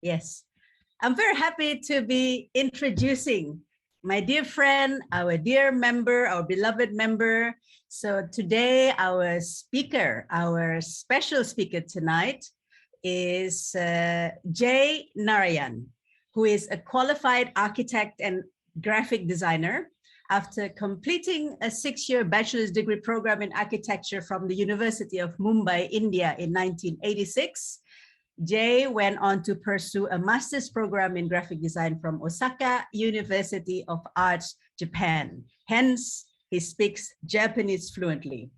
Yes. I'm very happy to be introducing my dear friend, our dear member, our beloved member. So today, our speaker, our special speaker tonight is J. Narayan, who is a qualified architect and graphic designer. After completing a 6-year bachelor's degree program in architecture from the University of Mumbai, India in 1986, Jay went on to pursue a master's program in graphic design from Osaka University of Arts, Japan. Hence, he speaks Japanese fluently.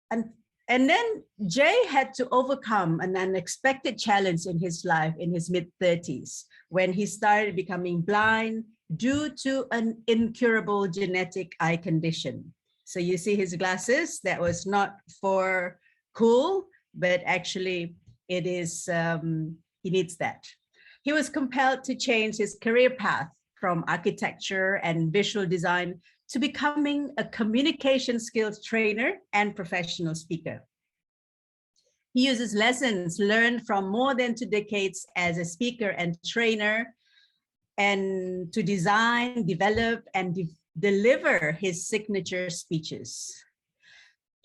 And then Jay had to overcome an unexpected challenge in his life in his mid-30s when he started becoming blind due to an incurable genetic eye condition. So you see his glasses, that was not for cool, but actually it is, he needs that. He was compelled to change his career path from architecture and visual design to becoming a communication skills trainer and professional speaker. He uses lessons learned from more than 2 decades as a speaker and trainer and to design, develop, and deliver his signature speeches.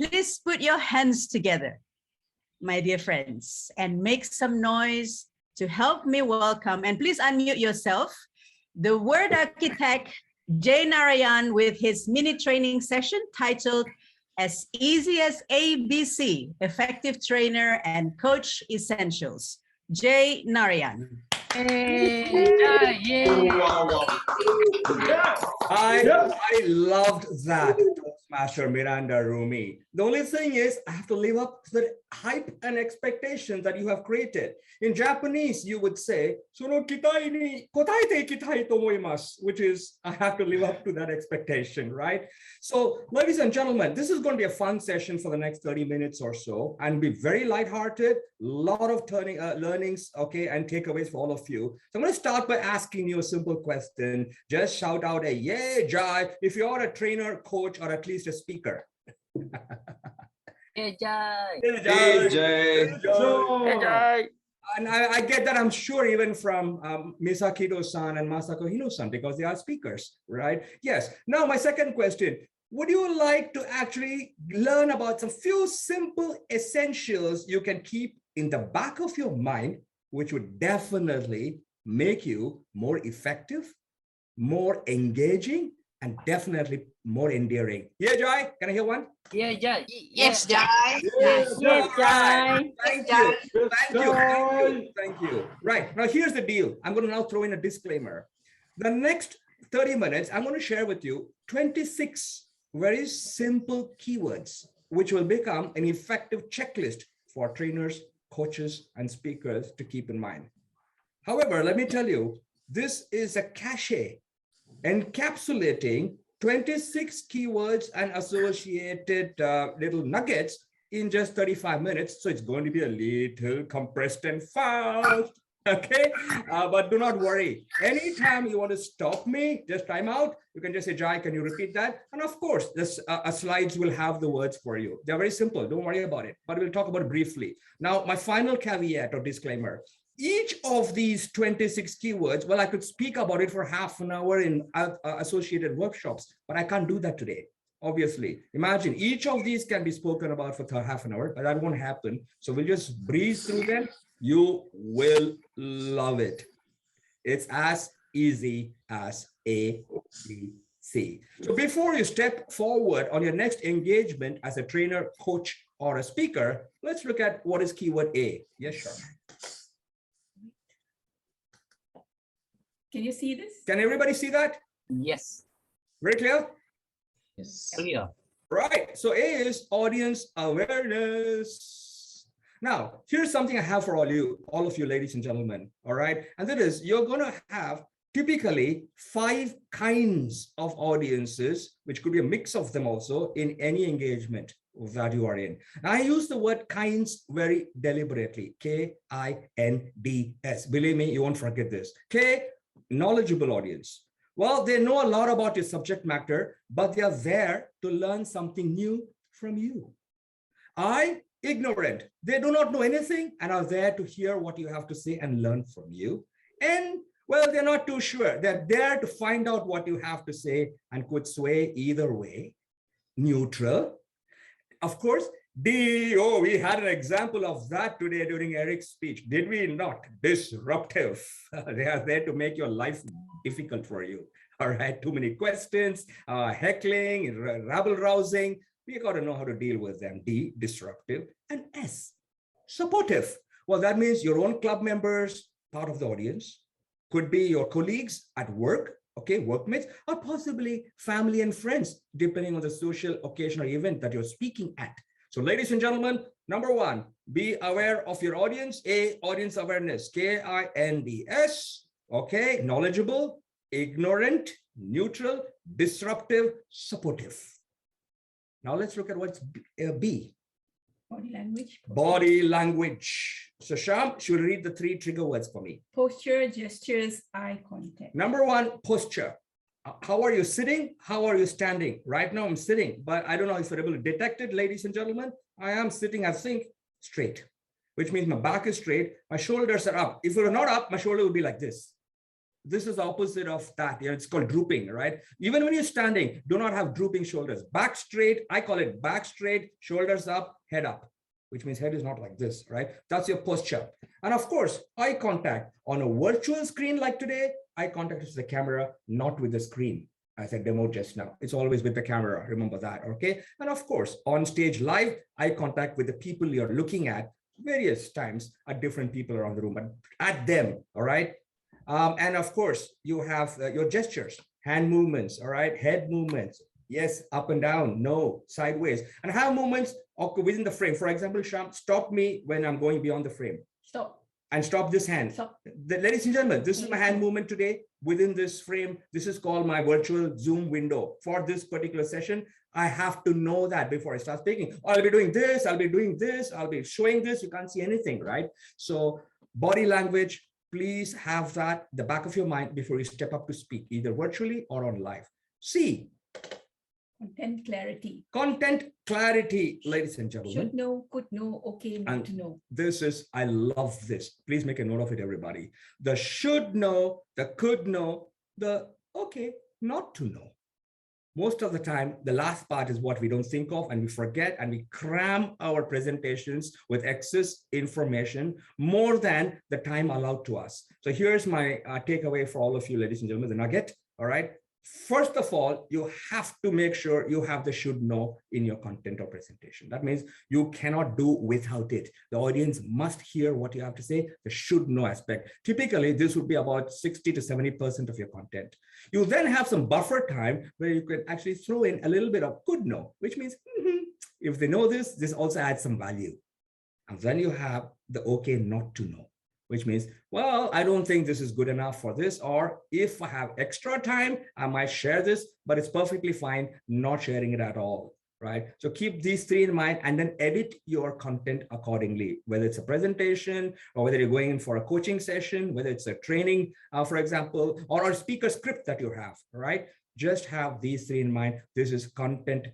Please put your hands together, my dear friends, and make some noise to help me welcome, and please unmute yourself, the word architect, J. Narayan, with his mini training session titled As Easy as ABC, Effective Trainer and Coach Essentials. J. Narayan. I loved that, Toastmaster Miranda Rumi. The only thing is, I have to live up to the hype and expectations that you have created. In Japanese, you would say, "Sono kitai ni kotaete ikitai to omoimasu," which is, I have to live up to that expectation, right? So, ladies and gentlemen, this is going to be a fun session for the next 30 minutes or so, and be very lighthearted, lot of learnings, okay, and takeaways for all of you. So I'm going to start by asking you a simple question. Just shout out a "Yay, Jai" if you're a trainer, coach, or at least a speaker. Hey, Jai. Hey, Jai. Hey, Jay. Hey, Jai. And I get that, I'm sure, even from Misakito-san and Masako Hino-san, because they are speakers, right? Yes. Now, my second question. Would you like to actually learn about some few simple essentials you can keep in the back of your mind, which would definitely make you more effective, more engaging, and definitely more endearing? Yeah, Jai, can I hear one? Yeah, Jai. Yes, Jai. Yes, Jai. Thank you. Thank you. Right, now here's the deal. I'm going to now throw in a disclaimer. The next 30 minutes, I'm going to share with you 26 very simple keywords, which will become an effective checklist for trainers, coaches, and speakers to keep in mind. However, let me tell you, this is a cache encapsulating 26 keywords and associated little nuggets in just 35 minutes. So it's going to be a little compressed and fast. Okay, but do not worry. Anytime you want to stop me, just time out. You can just say, "Jai, can you repeat that?" And of course, this slides will have the words for you. They're very simple. Don't worry about it. But we'll talk about it briefly. Now, my final caveat or disclaimer. Each of these 26 keywords, well, I could speak about it for half an hour in associated workshops, but I can't do that today. Obviously, imagine each of these can be spoken about for half an hour, but that won't happen. So we'll just breeze through them. You will love it. It's as easy as ABC. So before you step forward on your next engagement as a trainer, coach, or a speaker, let's look at what is keyword A. Yes, sure. Can you see this? Can everybody see that? Yes. Very clear? Yes. Clear. Right. So A is audience awareness. Now, here's something I have for all of you, ladies and gentlemen. All right. And that is, you're going to have typically 5 kinds of audiences, which could be a mix of them also in any engagement that you are in. Now, I use the word kinds very deliberately. K-I-N-D-S. Believe me, you won't forget this. K, knowledgeable audience. Well, they know a lot about your subject matter, but they are there to learn something new from you. I ignorant. They do not know anything and are there to hear what you have to say and learn from you. And well, they're not too sure. They're there to find out what you have to say and could sway either way. Neutral. Of course, D, oh, we had an example of that today during Eric's speech, did we not? Disruptive. They are there to make your life difficult for you. All right, too many questions, heckling, rabble-rousing. We got to know how to deal with them. D, disruptive. And S, supportive. Well, that means your own club members, part of the audience, could be your colleagues at work, okay, workmates, or possibly family and friends, depending on the social occasion or event that you're speaking at. So ladies and gentlemen, number one, be aware of your audience. A, audience awareness, KINDS, okay, knowledgeable, ignorant, neutral, disruptive, supportive. Now let's look at what's B. Body language. Body language. So Sham, should read the 3 trigger words for me. Posture, gestures, eye contact. Number one, posture. How are you sitting? How are you standing? Right now I'm sitting, but I don't know if you're able to detect it, ladies and gentlemen. I am sitting, I think, straight, which means my back is straight. My shoulders are up. If it were not up, my shoulder would be like this. This is the opposite of that. You know, it's called drooping, right? Even when you're standing, do not have drooping shoulders. Back straight, I call it back straight, shoulders up, head up, which means head is not like this, right? That's your posture. And of course, eye contact on a virtual screen like today, eye contact is with the camera, not with the screen. As I demoed just now, it's always with the camera. Remember that, okay? And of course, on stage live, eye contact with the people you're looking at various times at different people around the room, but at them, all right? And of course, you have your gestures, hand movements, all right, head movements, yes, up and down, no, sideways, and have movements within the frame. For example, Sham, stop me when I'm going beyond the frame. Stop. And stop this hand. Stop. Ladies and gentlemen, this is my hand movement today within this frame. This is called my virtual Zoom window. For this particular session, I have to know that before I start speaking. I'll be doing this, I'll be doing this, I'll be showing this. You can't see anything, right? So body language, please have that the back of your mind before you step up to speak, either virtually or on live. C. Content clarity. Content clarity, ladies and gentlemen. Should know, could know, okay, not to know. This is, I love this. Please make a note of it, everybody. The should know, the could know, the okay, not to know. Most of the time, the last part is what we don't think of and we forget and we cram our presentations with excess information more than the time allowed to us. So here's my takeaway for all of you, ladies and gentlemen, the nugget, all right? First of all, you have to make sure you have the should know in your content or presentation. That means you cannot do without it. The audience must hear what you have to say, the should know aspect. Typically, this would be about 60 to 70% of your content. You then have some buffer time where you can actually throw in a little bit of could know, which means if they know this, this also adds some value. And then you have the okay not to know, which means, well, I don't think this is good enough for this, or if I have extra time, I might share this, but it's perfectly fine not sharing it at all, right? So keep these 3 in mind and then edit your content accordingly, whether it's a presentation or whether you're going in for a coaching session, whether it's a training, for example, or a speaker script that you have, right? Just have these 3 in mind. This is content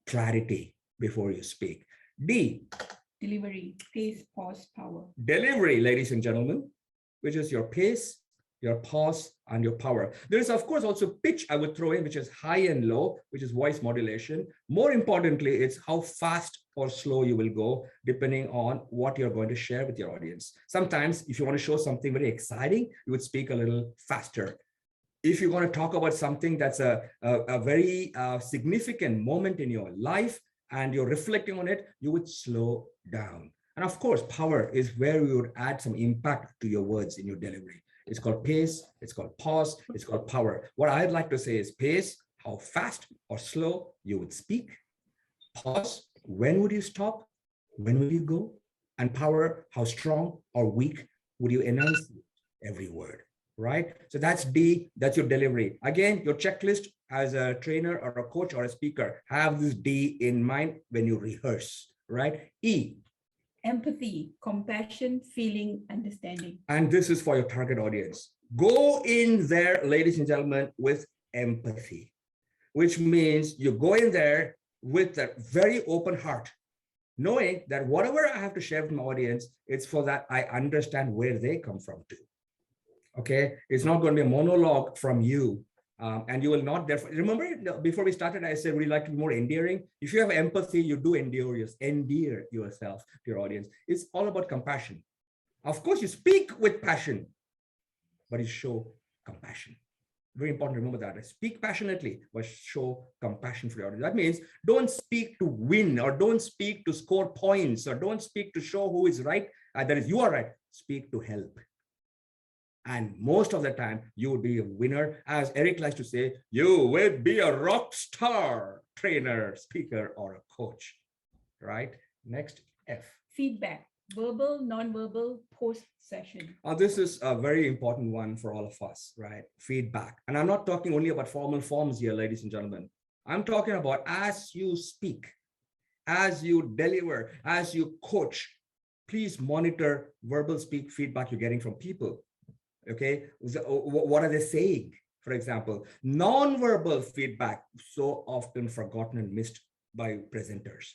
clarity before you speak. D. Delivery, pace, pause, power. Delivery, ladies and gentlemen, which is your pace, your pause, and your power. There is, of course, also pitch I would throw in, which is high and low, which is voice modulation. More importantly, it's how fast or slow you will go, depending on what you're going to share with your audience. Sometimes, if you want to show something very exciting, you would speak a little faster. If you're going to talk about something that's a very significant moment in your life, and you're reflecting on it, you would slow down. And of course, power is where you would add some impact to your words in your delivery. It's called pace, it's called pause, it's called power. What I'd like to say is pace, how fast or slow you would speak. Pause, when would you stop? When will you go? And power, how strong or weak would you enunciate every word, right? So that's D, that's your delivery. Again, your checklist as a trainer or a coach or a speaker, have this D in mind when you rehearse, right? E. Empathy, compassion, feeling, understanding. And this is for your target audience. Go in there, ladies and gentlemen, with empathy, which means you go in there with a very open heart, knowing that whatever I have to share with my audience, it's for that I understand where they come from too. Okay, it's not going to be a monologue from you. And you will not therefore, remember before we started, I said, we like to be more endearing. If you have empathy, you do endear yourself to your audience. It's all about compassion. Of course, you speak with passion, but you show compassion. Very important to remember that. Speak passionately, but show compassion for your audience. That means don't speak to win, or don't speak to score points, or don't speak to show who is right. That is, you are right. Speak to help. And most of the time, you will be a winner. As Eric likes to say, you will be a rock star trainer, speaker, or a coach, right? Next, F. Feedback, verbal, non-verbal, post-session. This is a very important one for all of us, right? Feedback. And I'm not talking only about formal forms here, ladies and gentlemen. I'm talking about as you speak, as you deliver, as you coach, please monitor verbal feedback you're getting from people. Okay, what are they saying? For example, non-verbal feedback, so often forgotten and missed by presenters.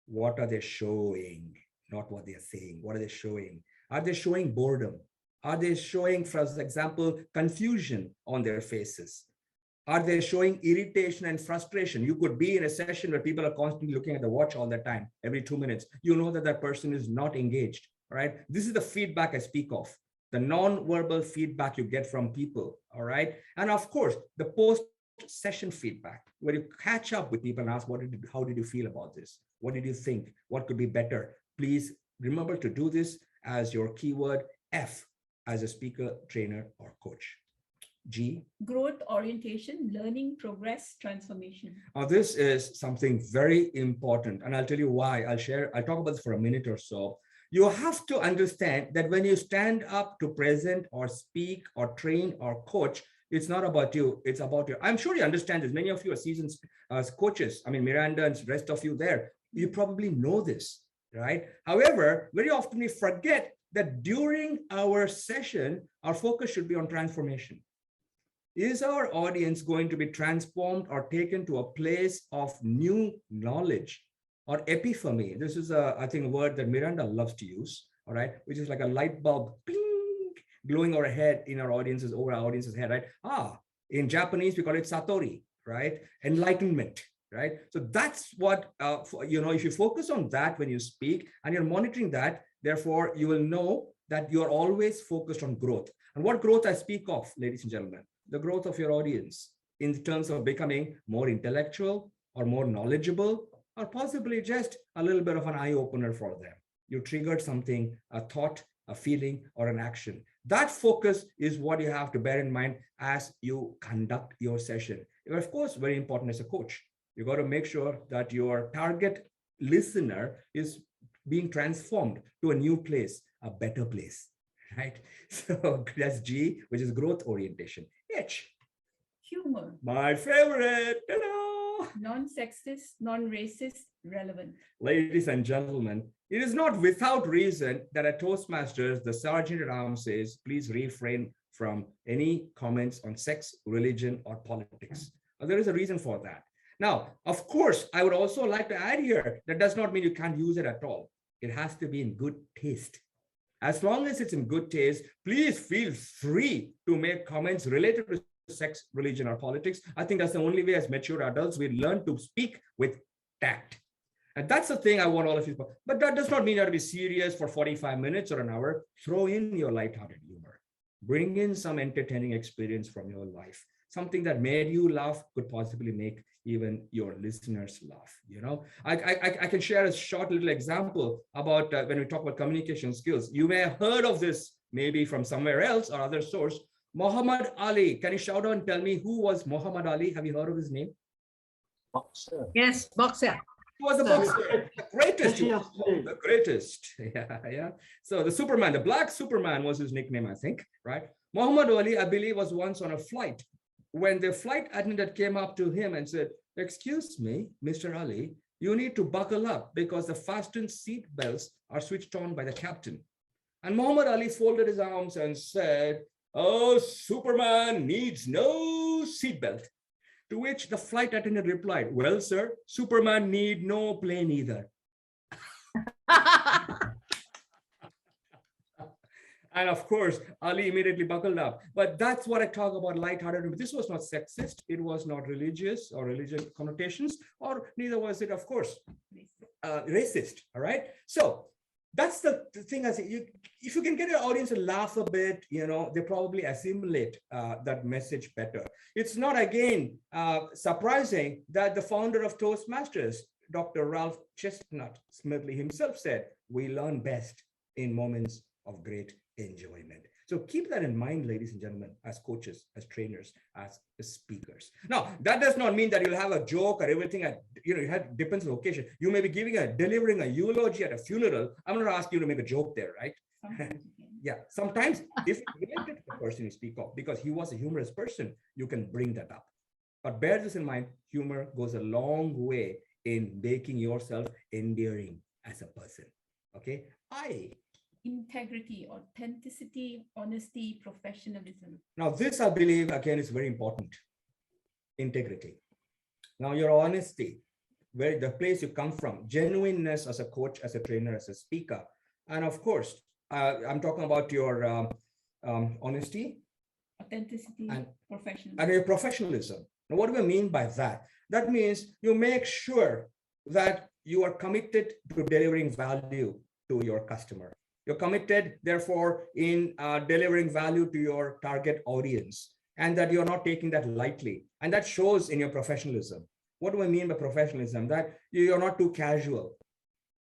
What are they showing? Not what they are saying. What are they showing? Are they showing boredom? Are they showing, for example, confusion on their faces? Are they showing irritation and frustration? You could be in a session where people are constantly looking at the watch all the time, every 2 minutes. You know that that person is not engaged, right? This is the feedback I speak of. The non-verbal feedback you get from people, all right? And of course, the post-session feedback, where you catch up with people and ask, how did you feel about this? What did you think? What could be better? Please remember to do this as your keyword, F, as a speaker, trainer, or coach. G. Growth orientation, learning, progress, transformation. Now, this is something very important, and I'll tell you why. I'll talk about this for a minute or so. You have to understand that when you stand up to present or speak or train or coach, it's not about you, it's about you. I'm sure you understand this. Many of you are seasoned coaches. I mean, Miranda and the rest of you there, you probably know this, right? However, very often we forget that during our session, our focus should be on transformation. Is our audience going to be transformed or taken to a place of new knowledge? Or epiphany? This is I think a word that Miranda loves to use, all right, which is like a light bulb bling, glowing over our audience's head, right? In Japanese we call it satori, right? Enlightenment, right? So that's what if you focus on that when you speak and you're monitoring that, therefore you will know that you're always focused on growth. And what growth I speak of, ladies and gentlemen, the growth of your audience in terms of becoming more intellectual or more knowledgeable, or possibly just a little bit of an eye-opener for them. You triggered something, a thought, a feeling, or an action. That focus is what you have to bear in mind as you conduct your session. And of course, very important as a coach. You got to make sure that your target listener is being transformed to a new place, a better place, right? So that's G, which is growth orientation. H. Humor. My favorite. Ta-da! Non-sexist, non-racist, relevant. Ladies and gentlemen, it is not without reason that at Toastmasters, the Sergeant at Arms says, please refrain from any comments on sex, religion, or politics. There is a reason for that. Now, of course, I would also like to add here, that does not mean you can't use it at all. It has to be in good taste. As long as it's in good taste, please feel free to make comments related to sex, religion, or politics. I think that's the only way as mature adults we learn to speak with tact. And that's the thing I want all of you. But that does not mean you have to be serious for 45 minutes or an hour. Throw in your lighthearted humor. Bring in some entertaining experience from your life. Something that made you laugh could possibly make even your listeners laugh. I can share a short little example about when we talk about communication skills. You may have heard of this maybe from somewhere else or other source. Muhammad Ali. Can you shout out and tell me who was Muhammad Ali? Have you heard of his name? Boxer. Yes, boxer. He was a boxer, the greatest. The greatest. Yeah. So the Superman, the Black Superman was his nickname, I think, right? Muhammad Ali, I believe, was once on a flight. When the flight attendant came up to him and said, "Excuse me, Mr. Ali, you need to buckle up because the fastened seat belts are switched on by the captain." And Muhammad Ali folded his arms and said, "Oh, Superman needs no seatbelt." To which the flight attendant replied, "Well, sir, Superman need no plane either." And of course, Ali immediately buckled up. But that's what I talk about, lighthearted. This was not sexist. It was not religious or religious connotations, or neither was it, of course, racist. All right. So that's the thing. I say, if you can get your audience to laugh a bit, they probably assimilate that message better. It's not, again, surprising that the founder of Toastmasters, Dr. Ralph Chestnut Smithly himself said, we learn best in moments of great enjoyment. So keep that in mind, ladies and gentlemen, as coaches, as trainers, as speakers. Now, that does not mean that you'll have a joke or everything. It depends on the occasion. You may be delivering a eulogy at a funeral. I'm going to ask you to make a joke there, right? Yeah, sometimes if related to the person you speak of, because he was a humorous person, you can bring that up. But bear this in mind, humor goes a long way in making yourself endearing as a person. Okay, integrity, authenticity, honesty, professionalism. Now, this, I believe, again, is very important. Integrity. Now, your honesty, where the place you come from, genuineness as a coach, as a trainer, as a speaker. And of course, I'm talking about your honesty, authenticity, and professionalism. And your professionalism. Now, what do I mean by that? That means you make sure that you are committed to delivering value to your customer. You're committed, therefore, in delivering value to your target audience, and that you're not taking that lightly. And that shows in your professionalism. What do I mean by professionalism? That you're not too casual.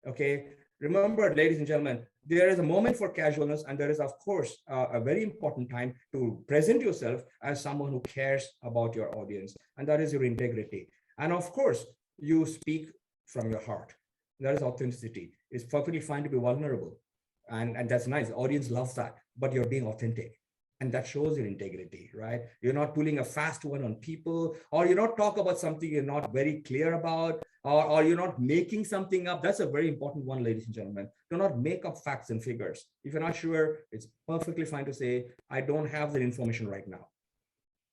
Okay. Remember, ladies and gentlemen, there is a moment for casualness, and there is, of course, a very important time to present yourself as someone who cares about your audience, and that is your integrity. And of course, you speak from your heart. That is authenticity. It's perfectly fine to be vulnerable. And that's nice. The audience loves that, but you're being authentic. And that shows your integrity, right? You're not pulling a fast one on people, or you're not talking about something you're not very clear about, or you're not making something up. That's a very important one, ladies and gentlemen. Do not make up facts and figures. If you're not sure, it's perfectly fine to say, I don't have that information right now,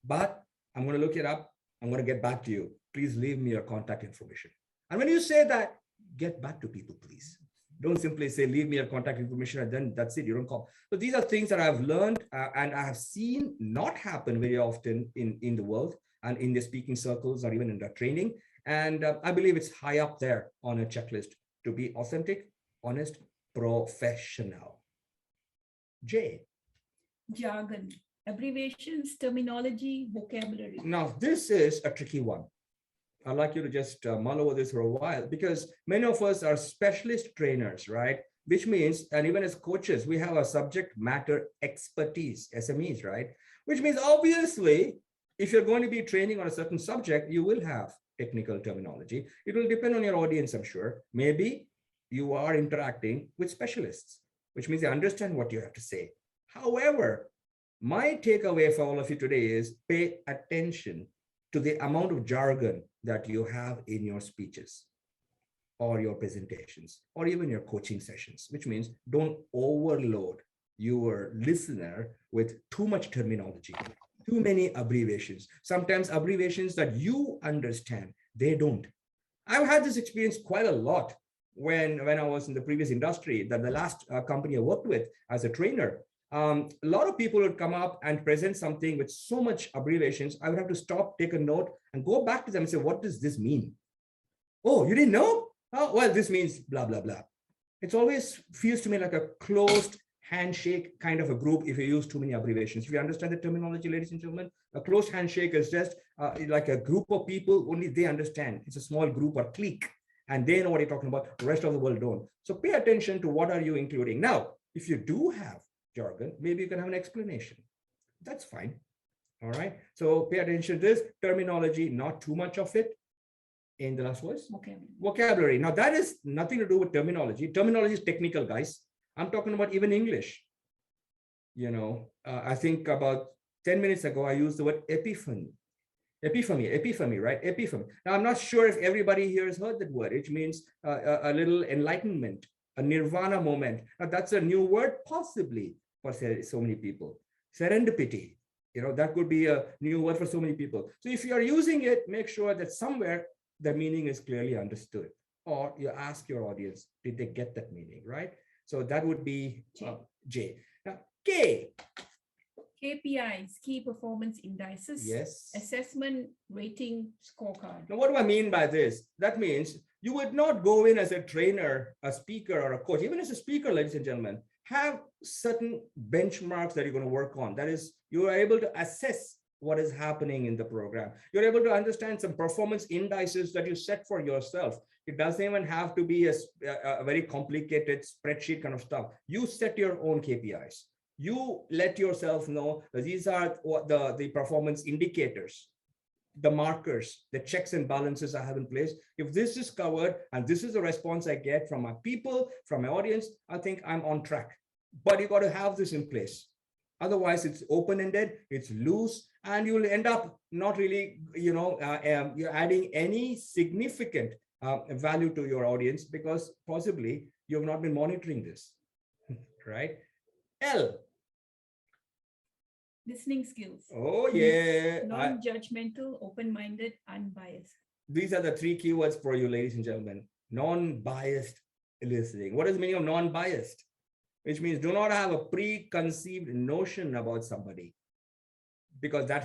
but I'm going to look it up. I'm going to get back to you. Please leave me your contact information. And when you say that, get back to people, please. Don't simply say, leave me your contact information, and then that's it, you don't call. So these are things that I've learned and I have seen not happen very often in the world and in the speaking circles or even in the training. And I believe it's high up there on a checklist to be authentic, honest, professional. J. Jargon, abbreviations, terminology, vocabulary. Now, this is a tricky one. I'd like you to just mull over this for a while, because many of us are specialist trainers, right? Which means, and even as coaches, we have a subject matter expertise, SMEs, right? Which means, obviously, if you're going to be training on a certain subject, you will have technical terminology. It will depend on your audience, I'm sure. Maybe you are interacting with specialists, which means they understand what you have to say. However, my takeaway for all of you today is pay attention to the amount of jargon that you have in your speeches or your presentations or even your coaching sessions, which means don't overload your listener with too much terminology, too many abbreviations. Sometimes abbreviations that you understand, they don't. I've had this experience quite a lot when I was in the previous industry, that the last company I worked with as a trainer. A lot of people would come up and present something with so much abbreviations. I would have to stop, take a note, and go back to them and say, what does this mean? Oh, you didn't know? Oh, well, this means blah, blah, blah. It always feels to me like a closed handshake kind of a group if you use too many abbreviations. If you understand the terminology, ladies and gentlemen, a closed handshake is just like a group of people, only they understand. It's a small group or clique, and they know what you're talking about. The rest of the world don't. So pay attention to what are you including. Now, if you do have jargon, maybe you can have an explanation. That's fine. All right. So pay attention to this terminology, not too much of it. In the last voice, vocabulary. Now that is nothing to do with terminology. Terminology is technical, guys. I'm talking about even English. I think about 10 minutes ago, I used the word epiphany, right? Epiphany. Now I'm not sure if everybody here has heard that word. It means a little enlightenment, a nirvana moment. Now that's a new word, possibly for so many people. Serendipity, that could be a new word for so many people. So if you are using it, make sure that somewhere the meaning is clearly understood, or you ask your audience, did they get that meaning, right? So that would be J. Now, K. KPIs, key performance indices. Yes. Assessment rating scorecard. Now, what do I mean by this? That means you would not go in as a trainer, a speaker, or a coach. Even as a speaker, ladies and gentlemen, have certain benchmarks that you're going to work on. That is, you are able to assess what is happening in the program. You're able to understand some performance indices that you set for yourself. It doesn't even have to be a very complicated spreadsheet kind of stuff. You set your own KPIs. You let yourself know that these are what the performance indicators, the markers, the checks and balances I have in place. If this is covered and this is the response I get from my people, from my audience, I think I'm on track. But you got to have this in place. Otherwise, it's open-ended, it's loose, and you'll end up not really, you're adding any significant value to your audience because possibly you have not been monitoring this, right? L. Listening skills. Oh, yeah. Non-judgmental, open-minded, unbiased. These are the 3 keywords for you, ladies and gentlemen. Non-biased listening. What is the meaning of non-biased? Which means do not have a preconceived notion about somebody, because that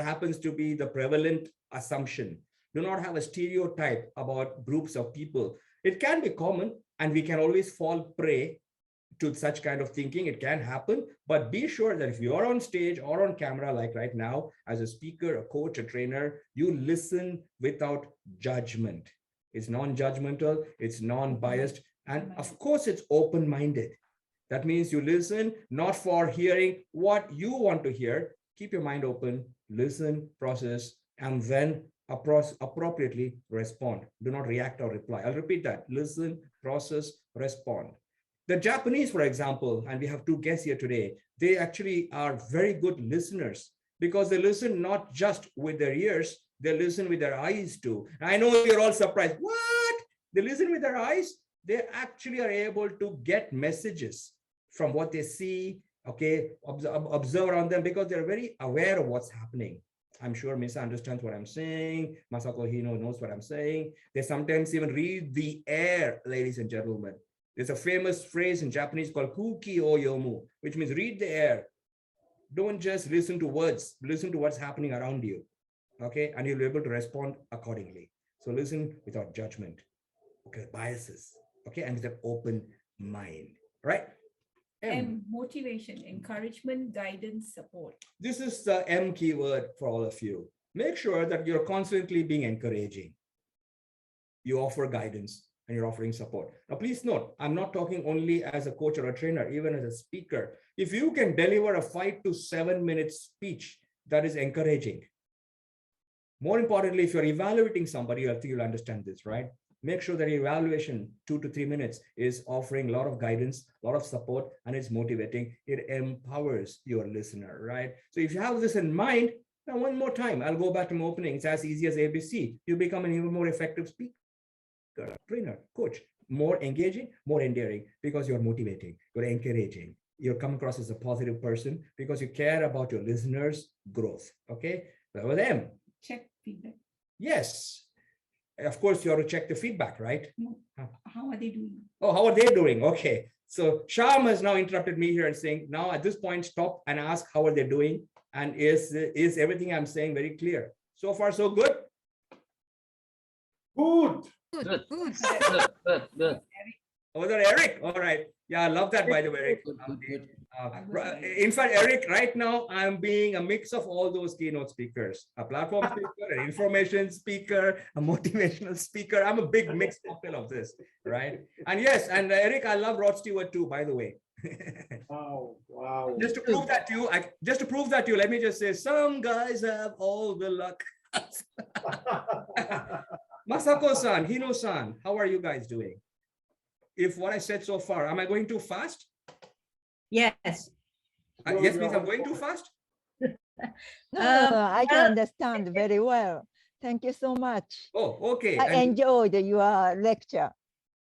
happens to be the prevalent assumption. Do not have a stereotype about groups of people. It can be common, and we can always fall prey to such kind of thinking. It can happen, but be sure that if you're on stage or on camera, like right now, as a speaker, a coach, a trainer, you listen without judgment. It's non-judgmental, it's non-biased, and of course, it's open-minded. That means you listen not for hearing what you want to hear. Keep your mind open, listen, process, and then appropriately respond. Do not react or reply. I'll repeat that. Listen, process, respond. The Japanese, for example, and we have 2 guests here today, they actually are very good listeners because they listen not just with their ears, they listen with their eyes too. I know you're all surprised. What? They listen with their eyes? They actually are able to get messages from what they see, okay, observe around them, because they're very aware of what's happening. I'm sure Misa understands what I'm saying. Masako Hino knows what I'm saying. They sometimes even read the air, ladies and gentlemen. There's a famous phrase in Japanese called kuki o yomu, which means read the air. Don't just listen to words, listen to what's happening around you, okay? And you'll be able to respond accordingly. So listen without judgment, okay, biases, okay, and with an open mind, right? M, motivation, encouragement, guidance, support. This is the M keyword for all of you. Make sure that you're constantly being encouraging. You offer guidance and you're offering support. Now, please note, I'm not talking only as a coach or a trainer, even as a speaker. If you can deliver a 5 to 7 minute speech that is encouraging, more importantly, if you're evaluating somebody, I think you'll understand this, right? Make sure that your evaluation 2 to 3 minutes is offering a lot of guidance, a lot of support, and it's motivating. It empowers your listener, right? So if you have this in mind, now one more time, I'll go back to my opening. It's as easy as ABC. You become an even more effective speaker, trainer, coach, more engaging, more endearing, because you're motivating, you're encouraging. You're coming across as a positive person because you care about your listeners' growth, okay? That was M. Check feedback. Yes. Of course, you have to check the feedback, right? No. How are they doing? Oh, how are they doing? Okay. So Sham has now interrupted me here and saying, now at this point, stop and ask how are they doing? And is everything I'm saying very clear? So far, so good? Good. Good. Good. Oh, was that Eric? All right. Yeah, I love that, by the way, Eric. Good. In fact, Eric, right now, I'm being a mix of all those keynote speakers, a platform speaker, an information speaker, a motivational speaker. I'm a big mixed cocktail of this, right? And yes, and Eric, I love Rod Stewart too, by the way. Wow. Wow. Just to prove that to you, let me just say, some guys have all the luck. Masako-san, Hino-san, how are you guys doing? If what I said so far, am I going too fast? Yes. Yes means I'm going too fast? No, I can understand very well. Thank you so much. Oh, okay. I enjoyed your lecture.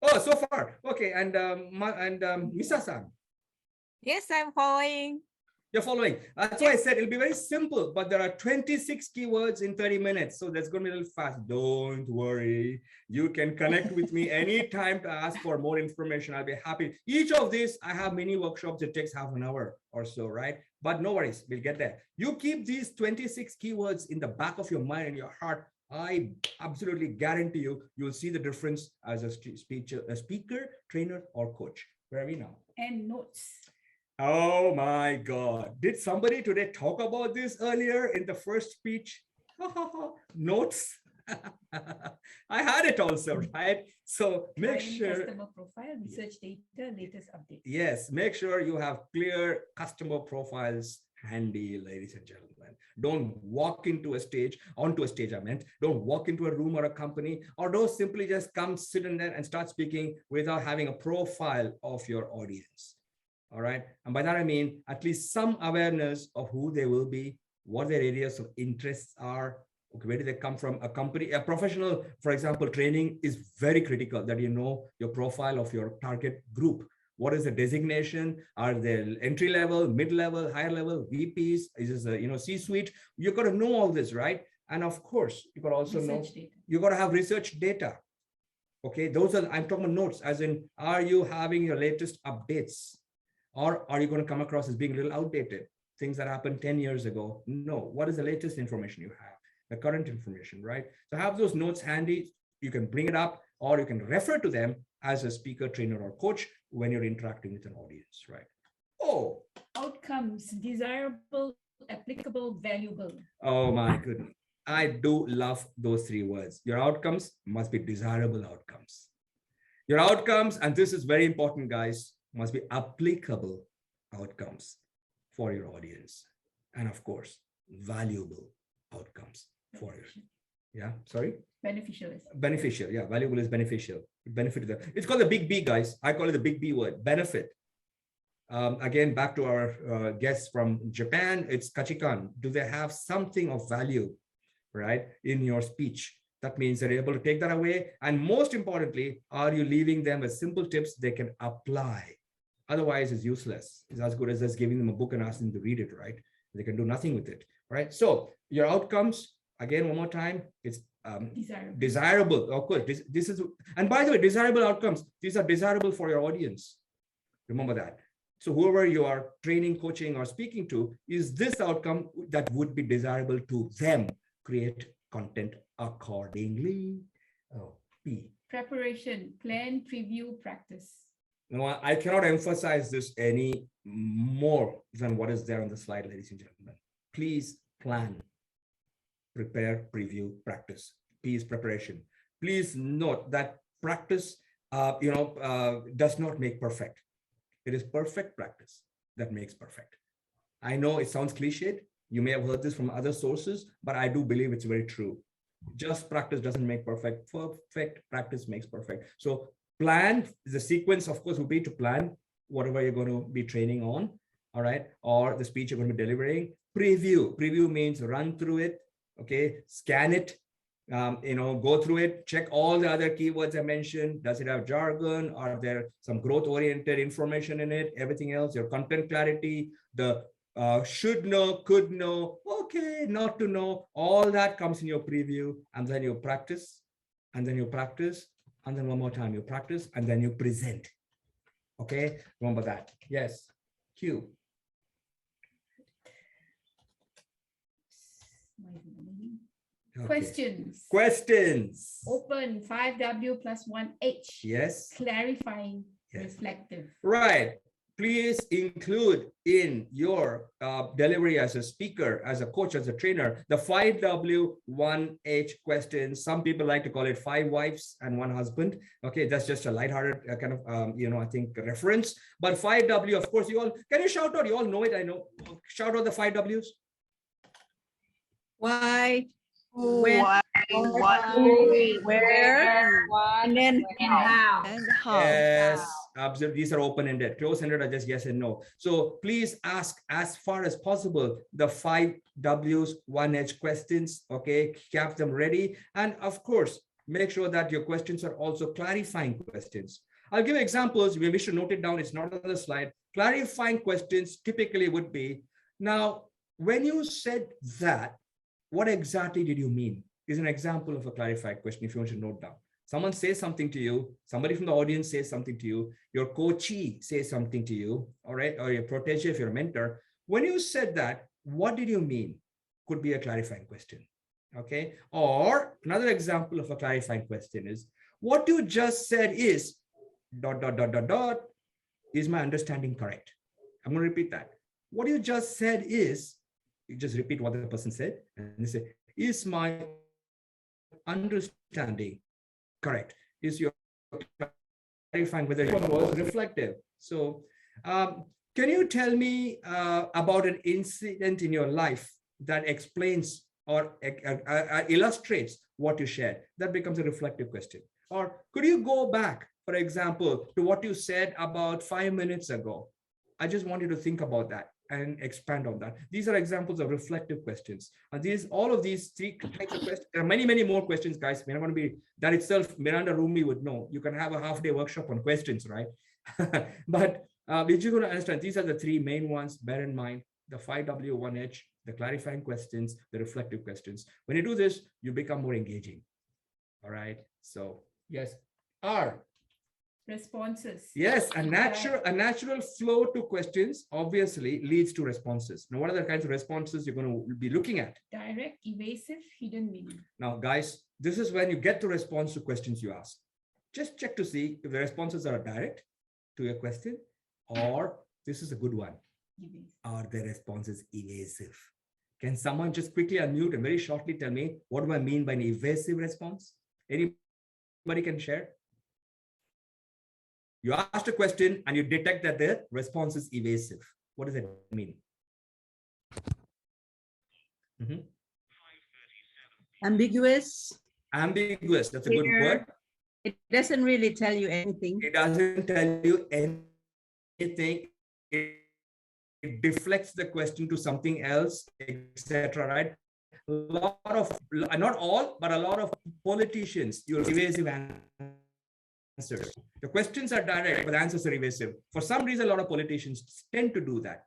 Oh, so far. Okay. And Misa-san. Yes, I'm following. You're following. That's why I said it'll be very simple, but there are 26 keywords in 30 minutes. So that's going to be a little fast. Don't worry. You can connect with me anytime to ask for more information. I'll be happy. Each of these, I have mini workshops. It takes half an hour or so, right? But no worries. We'll get there. You keep these 26 keywords in the back of your mind and your heart. I absolutely guarantee you, you'll see the difference as a speaker, trainer, or coach. Where are we now? And notes. Oh my God. Did somebody today talk about this earlier in the first speech? Notes. I had it also, right? So make sure. Customer profile, research data, latest update. Yes, make sure you have clear customer profiles handy, ladies and gentlemen. Don't walk onto a stage, don't walk into a room or a company, or don't simply just come sit in there and start speaking without having a profile of your audience. All right. And by that, I mean, at least some awareness of who they will be, what their areas of interests are, okay, where do they come from? A company, a professional, for example, training is very critical that you know your profile of your target group. What is the designation? Are they entry level, mid level, higher level, VPs? Is this C-suite? You've got to know all this, right? And of course, you got to also know, you got to have research data. Okay, those are, I'm talking about notes, as in, are you having your latest updates? Or are you going to come across as being a little outdated? Things that happened 10 years ago? No. What is the latest information you have? The current information, right? So have those notes handy. You can bring it up, or you can refer to them as a speaker, trainer, or coach when you're interacting with an audience, right? Oh. Outcomes, desirable, applicable, valuable. Oh my goodness. I do love those three words. Your outcomes must be desirable outcomes. Your outcomes, and this is very important, guys, must be applicable outcomes for your audience. And of course, valuable outcomes for you. Yeah, sorry? Beneficial. Beneficial, yeah, valuable is beneficial. Benefit to them. It's called the big B, guys. I call it the big B word, benefit. Again, back to our guests from Japan, it's Kachikan. Do they have something of value, right, in your speech? That means they're able to take that away. And most importantly, are you leaving them with simple tips they can apply? Otherwise, it's useless. It's as good as just giving them a book and asking them to read it, right? They can do nothing with it, right? So your outcomes, again, one more time, it's desirable. Of course, this is, and by the way, desirable outcomes, these are desirable for your audience. Remember that. So whoever you are training, coaching, or speaking to, is this outcome that would be desirable to them? Create content accordingly. Oh, P. Preparation, plan, preview, practice. No, I cannot emphasize this any more than what is there on the slide, ladies and gentlemen. Please plan, prepare, preview, practice. P is preparation. Please note that practice, does not make perfect. It is perfect practice that makes perfect. I know it sounds cliched. You may have heard this from other sources, but I do believe it's very true. Just practice doesn't make perfect. Perfect practice makes perfect. So plan, the sequence, of course, will be to plan whatever you're going to be training on, all right, or the speech you're going to be delivering. Preview. Preview means run through it, okay, scan it, go through it, check all the other keywords I mentioned. Does it have jargon? Are there some growth-oriented information in it? Everything else, your content clarity, the should know, could know, okay, not to know, all that comes in your preview, and then you practice, and then you practice, and then one more time you practice, and then you present. Okay, remember that. Yes, Q. Okay. Questions. Open, 5W plus 1H. Yes. Clarifying, yes. Reflective. Right. Please include in your delivery as a speaker, as a coach, as a trainer, the 5W, 1H questions. Some people like to call it 5 wives and 1 husband. Okay, that's just a lighthearted kind of, I think reference. But 5W, of course, you all, can you shout out? You all know it, I know. Shout out the 5 Ws. Why? When, where, and then how. Yes, absolutely. These are open-ended. Close-ended are just yes and no. So please ask as far as possible the 5 Ws, 1H questions. Okay, have them ready. And of course, make sure that your questions are also clarifying questions. I'll give examples. We should note it down. It's not on the slide. Clarifying questions typically would be, Now, when you said that, what exactly did you mean? Is an example of a clarified question if you want to note down. Someone says something to you, somebody from the audience says something to you, your coachee says something to you, all right, or your protege if you're a mentor. When you said that, what did you mean? Could be a clarifying question, okay? Or another example of a clarifying question is, what you just said is ... Is my understanding correct? I'm going to repeat that. What you just said is, you just repeat what the person said, and you say, is my understanding correct? Is your clarifying whether it was reflective? So can you tell me about an incident in your life that explains or illustrates what you shared? That becomes a reflective question. Or could you go back, for example, to what you said about 5 minutes ago? I just want you to think about that and expand on that. These are examples of reflective questions. And all of these three types of questions, there are many, many more questions, guys. We're not going to be, that itself, Miranda Rumi would know. You can have a half-day workshop on questions, right? But if you're going to understand, these are the three main ones. Bear in mind, the 5W1H, the clarifying questions, the reflective questions. When you do this, you become more engaging. All right. So yes, R. Responses. Yes, a natural flow to questions obviously leads to responses. Now, what are the kinds of responses you're going to be looking at? Direct, evasive, hidden meaning. Now, guys, this is when you get the response to questions you ask. Just check to see if the responses are direct to your question, or this is a good one. Evasive. Are the responses evasive? Can someone just quickly unmute and very shortly tell me what do I mean by an evasive response? Anybody can share? You asked a question and you detect that the response is evasive. What does it mean? Ambiguous. Ambiguous. That's a good word. It doesn't really tell you anything. It doesn't tell you anything. It deflects the question to something else, etc. Right? A lot of, not all, but a lot of politicians use evasive answers. The questions are direct, but the answers are evasive. For some reason, a lot of politicians tend to do that.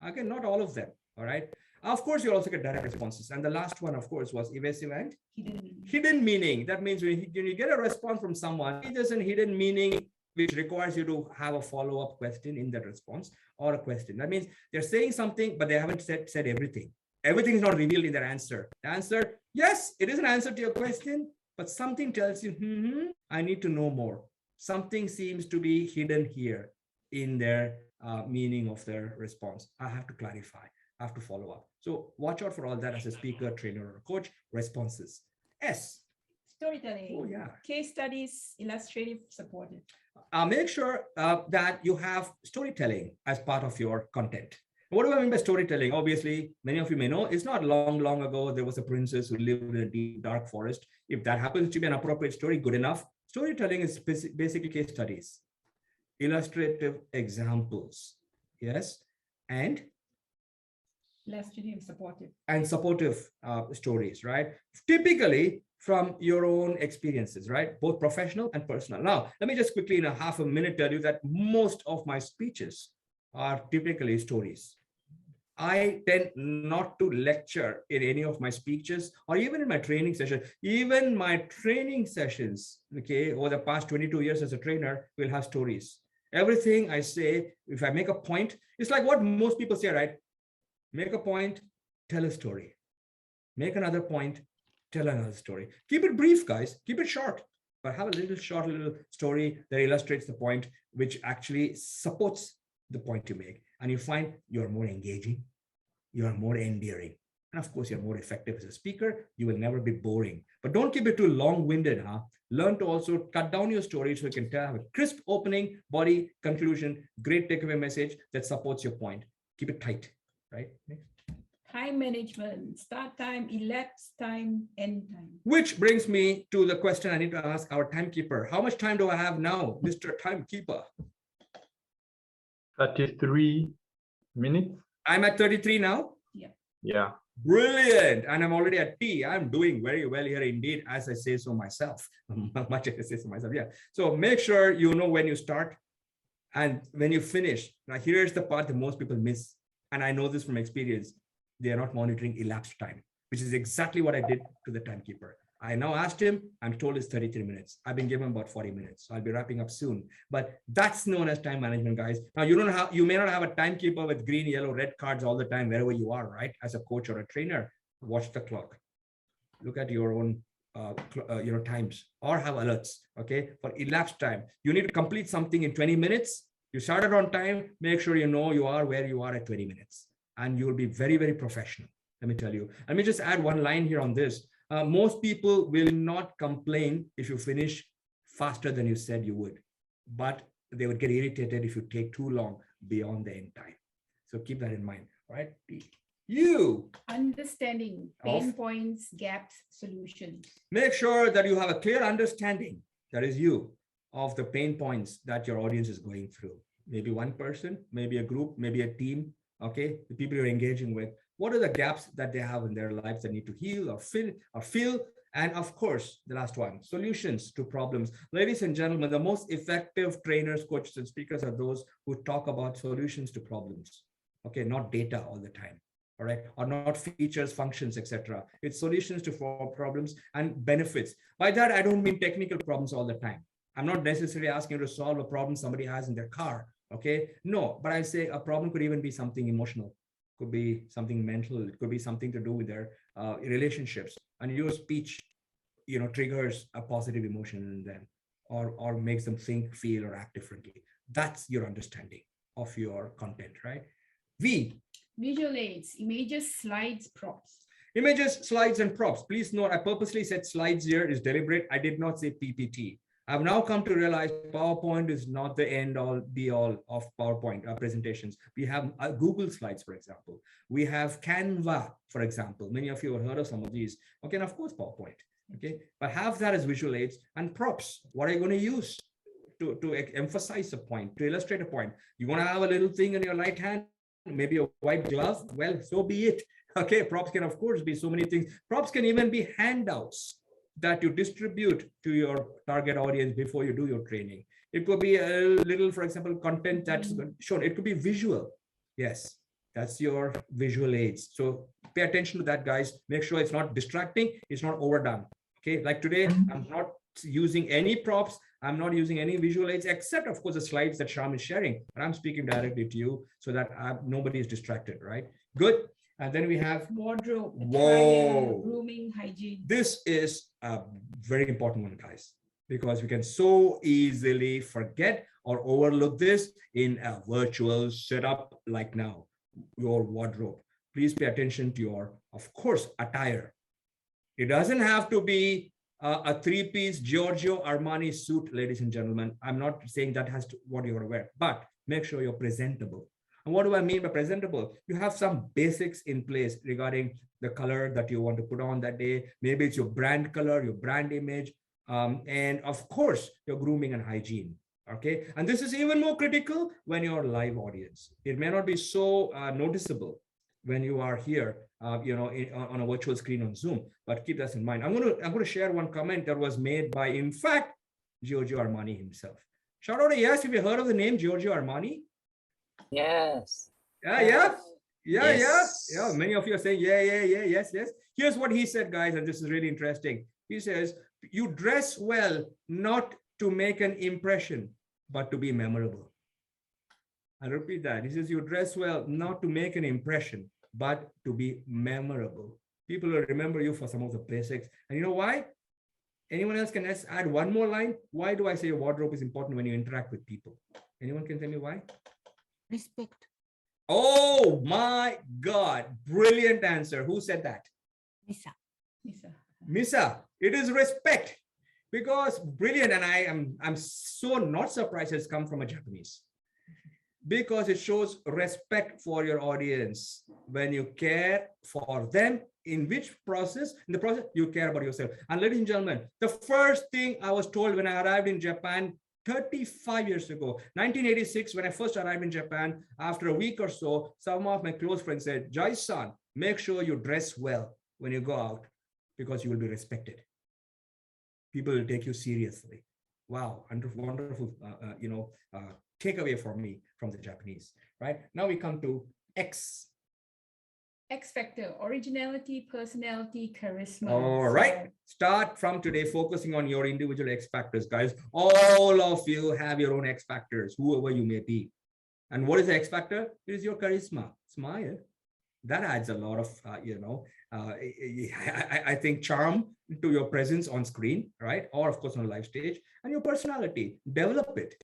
Again, not all of them. All right. Of course, you also get direct responses. And the last one, of course, was evasive and Hidden meaning. Hidden meaning. That means when you get a response from someone, there's a hidden meaning which requires you to have a follow-up question in that response or a question. That means they're saying something, but they haven't said everything. Everything is not revealed in their answer. The answer, yes, it is an answer to your question, but something tells you, I need to know more. Something seems to be hidden here in their meaning of their response. I have to clarify. I have to follow up. So watch out for all that as a speaker, trainer, or coach. Responses. S. Storytelling. Oh, yeah. Case studies, illustrative, supportive. Make sure that you have storytelling as part of your content. What do I mean by storytelling? Obviously, many of you may know, it's not long ago, there was a princess who lived in a deep, dark forest. If that happens to be an appropriate story, good enough. Storytelling is basically case studies, illustrative examples, yes, and Illustrative, supportive. And supportive stories, right? Typically from your own experiences, right? Both professional and personal. Now, let me just quickly in a half a minute tell you that most of my speeches are typically stories. I tend not to lecture in any of my speeches or even in my training session. Even my training sessions, okay, over the past 22 years as a trainer, will have stories. Everything I say, if I make a point, it's like what most people say, right? Make a point, tell a story. Make another point, tell another story. Keep it brief, guys. Keep it short, but have a little short little story that illustrates the point, which actually supports the point you make. And you find you're more engaging, you're more endearing. And of course, you're more effective as a speaker. You will never be boring. But don't keep it too long-winded, huh? Learn to also cut down your story so you can have a crisp opening, body, conclusion, great takeaway message that supports your point. Keep it tight. Right? Next. Time management, start time, elapsed time, end time. Which brings me to the question I need to ask our timekeeper. How much time do I have now, Mr. Timekeeper? 33 minutes. I'm at 33 now? Yeah. Brilliant. And I'm already at T. I'm doing very well here indeed, as I say so myself. Much as I say so myself. Yeah. So make sure you know when you start and when you finish. Now, here's the part that most people miss. and I know this from experience, they are not monitoring elapsed time, which is exactly what I did to the timekeeper. I now asked him, I'm told it's 33 minutes. I've been given about 40 minutes. So I'll be wrapping up soon. But that's known as time management, guys. Now, you may not have a timekeeper with green, yellow, red cards all the time, wherever you are, right? As a coach or a trainer, watch the clock. Look at your own times, or have alerts, okay? For elapsed time, you need to complete something in 20 minutes. You started on time, make sure you know you are where you are at 20 minutes. And you will be very, very professional, let me tell you. Let me just add one line here on this. Most people will not complain if you finish faster than you said you would, but they would get irritated if you take too long beyond the end time. So keep that in mind, right? You Understanding pain points, gaps, solutions. Make sure that you have a clear understanding, that is you, of the pain points that your audience is going through. Maybe one person, maybe a group, maybe a team, okay? The people you're engaging with. What are the gaps that they have in their lives that need to heal or fill? And of course, the last one, solutions to problems. Ladies and gentlemen, the most effective trainers, coaches, and speakers are those who talk about solutions to problems. Okay, not data all the time. All right, or not features, functions, etc. It's solutions to problems and benefits. By that, I don't mean technical problems all the time. I'm not necessarily asking you to solve a problem somebody has in their car. Okay, no, but I say a problem could even be something emotional. Could be something mental. It could be something to do with their relationships. And your speech, triggers a positive emotion in them, or makes them think, feel, or act differently. That's your understanding of your content, right? Visual aids, images, slides, props. Images, slides, and props. Please note, I purposely said slides here is deliberate. I did not say PPT. I've now come to realize PowerPoint is not the end all be all of PowerPoint presentations. We have Google Slides, for example. We have Canva, for example. Many of you have heard of some of these. Okay, and of course, PowerPoint. Okay, but have that as visual aids and props. What are you going to use to emphasize a point, to illustrate a point? You want to have a little thing in your right hand, maybe a white glove? Well, so be it. Okay, props can, of course, be so many things. Props can even be handouts that you distribute to your target audience before you do your training. It could be a little, for example, content that's shown. It could be visual. Yes, that's your visual aids. So pay attention to that, guys. Make sure it's not distracting. It's not overdone. Okay, like today, I'm not using any props. I'm not using any visual aids, except, of course, the slides that Shyam is sharing. But I'm speaking directly to you so that nobody is distracted, right? Good. And then we have wardrobe, Attire, grooming, hygiene. This is a very important one, guys, because we can so easily forget or overlook this in a virtual setup like now, your wardrobe. Please pay attention to your, of course, attire. It doesn't have to be a three-piece Giorgio Armani suit, ladies and gentlemen. I'm not saying that has to what you're going to wear, but make sure you're presentable. And what do I mean by presentable? You have some basics in place regarding the color that you want to put on that day. Maybe it's your brand color, your brand image, and of course, your grooming and hygiene. Okay, and this is even more critical when you're a live audience. It may not be so noticeable when you are here, on a virtual screen on Zoom, but keep that in mind. I'm going to share one comment that was made by, in fact, Giorgio Armani himself. Shout out to yes, if you heard of the name Giorgio Armani. Yes. Yeah. Many of you are saying, yes. Here's what he said, guys, and this is really interesting. He says, you dress well, not to make an impression, but to be memorable. I'll repeat that. He says, you dress well, not to make an impression, but to be memorable. People will remember you for some of the basics. And you know why? Anyone else can add one more line? Why do I say your wardrobe is important when you interact with people? Anyone can tell me why? Respect. Oh my God. Brilliant answer. Who said that? Misa. It is respect. Because brilliant. And I'm so not surprised it's come from a Japanese. Because it shows respect for your audience. When you care for them, in which process? In the process, you care about yourself. And ladies and gentlemen, the first thing I was told when I arrived in Japan 35 years ago, 1986, when I first arrived in Japan, after a week or so, some of my close friends said, Jai-san, make sure you dress well when you go out because you will be respected. People will take you seriously. Wow, wonderful, takeaway for me from the Japanese, right? Now we come to X. X factor, originality, personality, charisma. All right. Start from today focusing on your individual X factors, guys. All of you have your own X factors, whoever you may be. And what is the X factor? It is your charisma. Smile. That adds a lot of, I think, charm to your presence on screen, right? Or of course on a live stage. And your personality, develop it.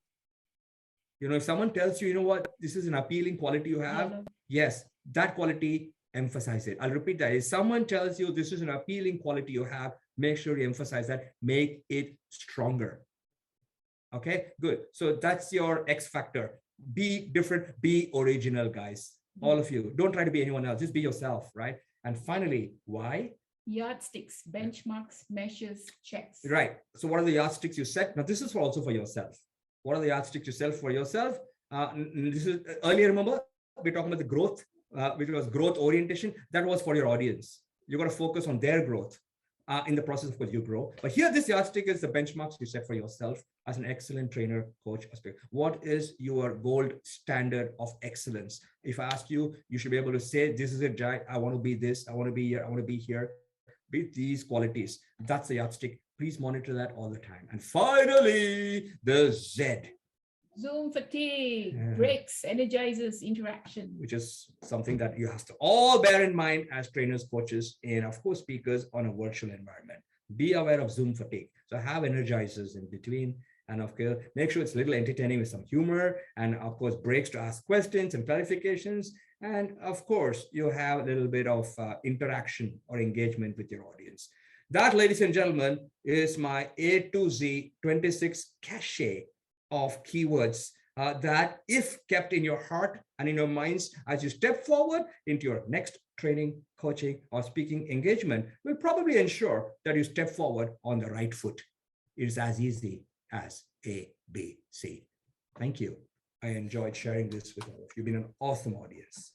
If someone tells you, what, this is an appealing quality you have, yes, that quality, emphasize it. I'll repeat that. If someone tells you this is an appealing quality you have, make sure you emphasize that, make it stronger. Okay, good. So that's your X factor. Be different, be original, guys. All of you. Don't try to be anyone else. Just be yourself, right? And finally, why? Yardsticks, benchmarks, measures, checks. Right. So what are the yardsticks you set? Now, this is also for yourself. What are the yardsticks you set for yourself? This is earlier, remember, we're talking about the growth, which was growth orientation. That was for your audience. You got to focus on their growth. In the process, of course, you grow. But here, this yardstick is the benchmarks you set for yourself as an excellent trainer, coach, or speaker. What is your gold standard of excellence? If I ask you, you should be able to say, this is it, Jai. I want to be this. I want to be here. I want to be here. Be these qualities. That's the yardstick. Please monitor that all the time. And finally, the Z. Zoom fatigue, breaks, energizers, interaction. Which is something that you have to all bear in mind as trainers, coaches, and of course, speakers on a virtual environment. Be aware of Zoom fatigue. So have energizers in between. And of course, make sure it's a little entertaining with some humor. And of course, breaks to ask questions and clarifications. And of course, you have a little bit of interaction or engagement with your audience. That, ladies and gentlemen, is my A to Z 26 cachet of keywords that, if kept in your heart and in your minds as you step forward into your next training, coaching, or speaking engagement, will probably ensure that you step forward on the right foot. It is as easy as A, B, C. Thank you. I enjoyed sharing this with all of you. You've been an awesome audience.